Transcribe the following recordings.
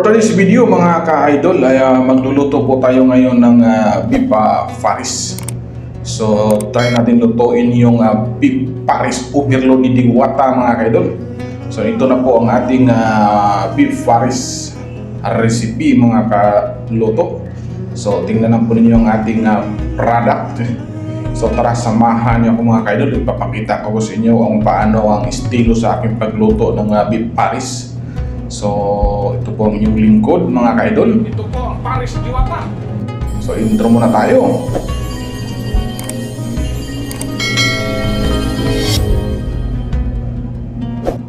For today's video mga ka-idol ay magluluto po tayo ngayon ng beef pares. So try natin lutuin yung beef pares overload ni Diwata mga ka-idol. So ito na po ang ating beef pares recipe mga ka-luto. So tingnan na po ninyo ang ating product. So tara, samahan niyo ako mga ka-idol. Ipapakita ko sa inyo ang paano ang estilo sa aking pagluto ng beef pares. So, ito po ang inyong lingkod mga ka-idol. Ito po ang Paris Diwata. So, intro muna tayo.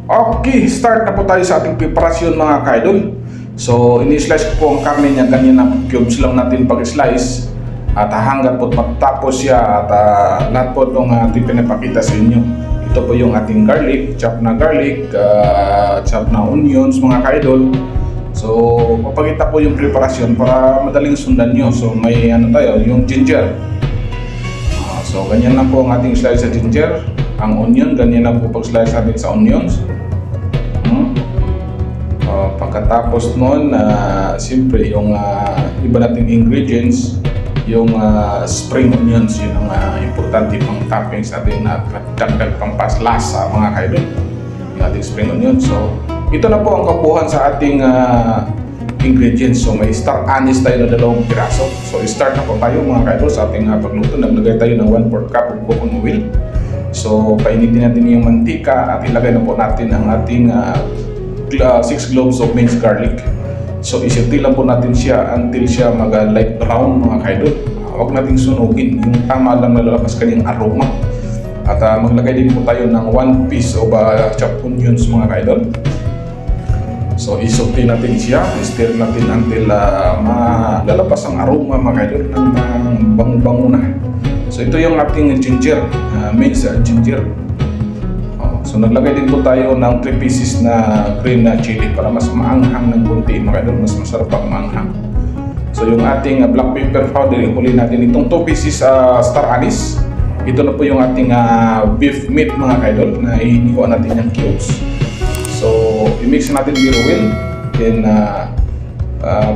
Okay, start na po tayo sa ating preparasyon mga ka-idol. So, ini-slice ko po ang karne niya. Ganyan na cubes lang natin pag-slice. At hanggat po matapos siya at lahat po itong ating pinapakita sa inyo. Ito po yung ating garlic, chop na garlic, chop na onions mga ka-idol. So, papakita po yung preparasyon para madaling sundan nyo. So, may ano tayo, yung ginger. So, ganyan na po ang ating slice sa ginger. Ang onion, ganyan na po pag-slice natin sa onions. Pagkatapos nun, siyempre yung iba nating ingredients, yung spring onions, yun ang importante pang toppings natin na dagdag pang paslasa mga ka-idol, yung ating spring onions. So ito na po ang kabuuan sa ating ingredients. So may star anise tayo na 2 piraso. So start na po tayo mga ka-idol sa ating pagluto. Naglagay tayo ng 1/4 cup of coconut oil. So painitin natin yung mantika at ilagay na po natin ang ating 6 cloves of minced garlic. So isinti lang po natin siya until siya mag-light brown mga ka-idol. Huwag nating sunugin, yung tama lang na lalabas kanyang aroma. At maglagay din po tayo ng 1 piece of chopped onions mga ka-idol. So isinti natin siya, stir natin until malalabas ang aroma mga ka-idol ng bango-bango na. So ito yung ating ginger, minced ginger. So naglagay din po tayo ng 3 pieces na green na chili para mas maanghang ng konti mga idol, mas masarap ang maanghang. So yung ating black pepper powder, ihuli natin itong 2 pieces star anise. Ito na po yung ating beef meat mga idol na ihiniwa natin yung cubes. So i-mix natin very well. Then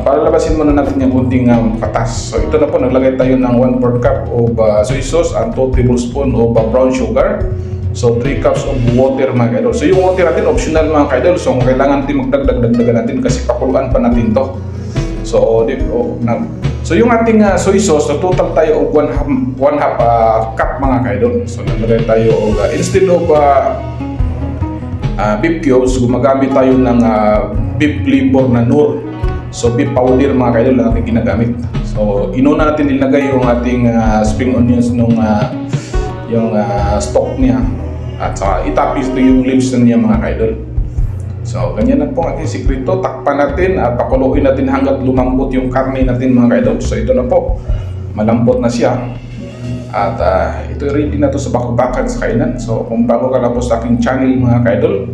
para labasin muna natin yung kunting katas. So ito na po, naglagay tayo ng 1/4 cup of soy sauce and 2 tablespoons of brown sugar. So 3 cups of water mga ka-idol. So yung water natin optional mga ka-idol. So kailangan natin magdagdag natin kasi pakuluan pa natin to. So yung ating soy sauce, so total tayo of 1/2 cup mga ka-idol. So naglagay tayo instead of beef cubes, gumagamit tayo ng beef liver na nur. So beef powder mga ka-idol lang ating ginagamit. So inuna natin ilagay yung ating spring onions nung yung stock niya. At saka itapis ito yung leaves na niya mga ka-idol. So ganyan na po ang ating sikreto. Takpan natin at pakuluin natin hanggat lumambot yung karne natin mga ka-idol. So ito na po, malambot na siya. At ito ready na to sa bakbakan sa kainan. So kung bago ka lang po sa aking channel mga ka-idol,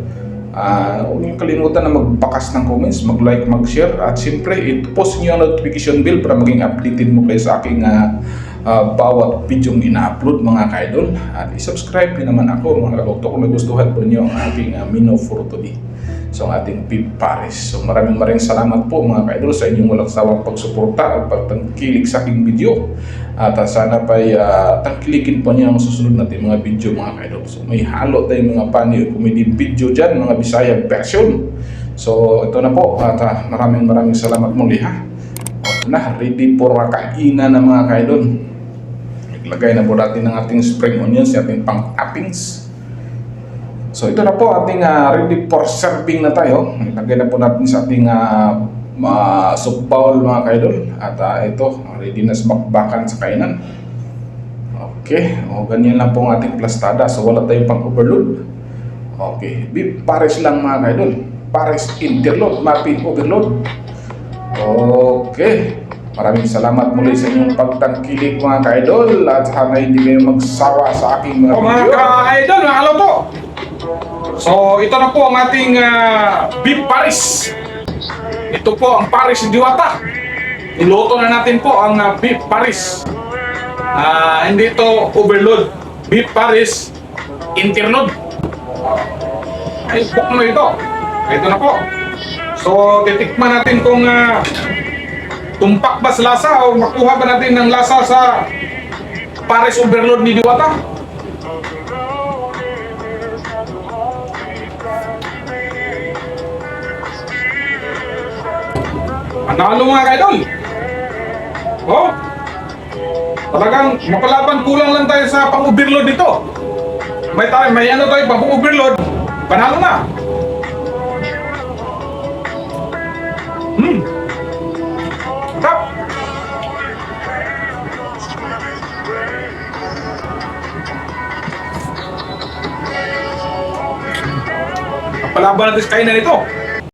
huwag niyong kalimutan na magbakas ng comments, mag-like, mag-share. At siyempre, i-post niyo ang notification bell para maging updated mo kayo sa aking bawat video ina-upload mga ka-idol. At i-subscribe din naman ako mga ka-luto kung nagustuhan po niyo ang aking menu for today. So ang ating beef pares. So maraming salamat po mga ka-idol sa inyong walang sawang pagsuporta at pagtangkilik sa aking video. At sana pa'y tangkilikin po niyo ang susunod natin mga video mga ka-idol. So may halo tayong mga funny comedy video dyan, mga Bisaya version. So ito na po at maraming salamat muli ha. O na, ready for kainan na mga ka-idol. Lagay na po natin ng ating spring onions, ating pang toppings. So ito na po ating ready for serving na tayo. Ilagay na po natin sa ating soup bowl mga ka-idol. At ito, ready na sa bakbakan sa kainan. Okay, ganyan lang po ang ating plastada. So wala tayong pang overload. Okay, beef pares lang mga ka-idol. Pares interload, mapi overload. Okay. Maraming salamat muli sa inyong pagtangkilik mga ka-idol at sana hindi kayo magsawa sa aking mga video. Mga ka-idol, mga kaloto! So ito na po ang ating beef pares. Ito po ang Paris Diwata. Niluto na natin po ang beef pares. Hindi ito overload. Beef pares interload. Ay, book mo ito. Ito na po. So, titikman natin kung tumpak ba sa lasa o makuha ba natin ng lasa sa Paris Overload ni Diwata. Panalo mga kaidol. Oh, talagang mapalaban, kulang lang tayo sa pang-overload dito. May ano tayo, pang-overload. Panalo na. Tap. Palaban natin sa kainan ito.